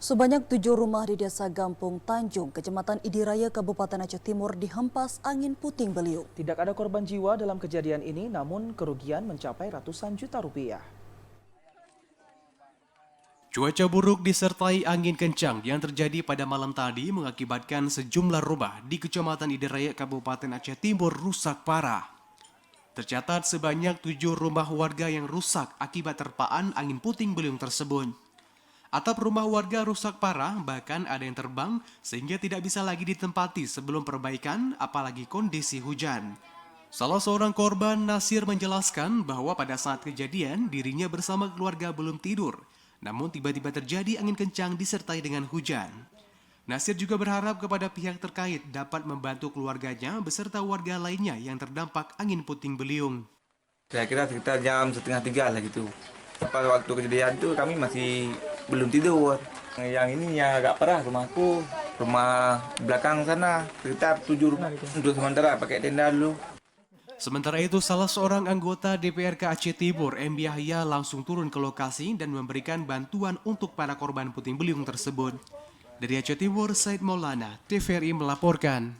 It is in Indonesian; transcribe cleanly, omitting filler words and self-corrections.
Sebanyak 7 rumah di Desa Gampung Tanjung, Kecamatan Idiraya, Kabupaten Aceh Timur dihempas angin puting beliung. Tidak ada korban jiwa dalam kejadian ini, namun kerugian mencapai ratusan juta rupiah. Cuaca buruk disertai angin kencang yang terjadi pada malam tadi mengakibatkan sejumlah rumah di Kecamatan Idiraya, Kabupaten Aceh Timur rusak parah. Tercatat sebanyak 7 rumah warga yang rusak akibat terpaan angin puting beliung tersebut. Atap rumah warga rusak parah, bahkan ada yang terbang sehingga tidak bisa lagi ditempati sebelum perbaikan, apalagi kondisi hujan. Salah seorang korban, Nasir, menjelaskan bahwa pada saat kejadian dirinya bersama keluarga belum tidur, namun tiba-tiba terjadi angin kencang disertai dengan hujan. Nasir juga berharap kepada pihak terkait dapat membantu keluarganya beserta warga lainnya yang terdampak angin puting beliung. Saya kira sekitar jam setengah 3 lah gitu. Pada waktu kejadian itu kami masih belum tidur. Yang ini yang agak parah rumahku, rumah belakang sana, sekitar 7 rumah gitu. Untuk sementara pakai tenda dulu. Sementara itu, salah seorang anggota DPRK Aceh Timur, M. Yahya, langsung turun ke lokasi dan memberikan bantuan untuk para korban puting beliung tersebut. Dari Aceh Timur, Said Maulana, TVRI melaporkan.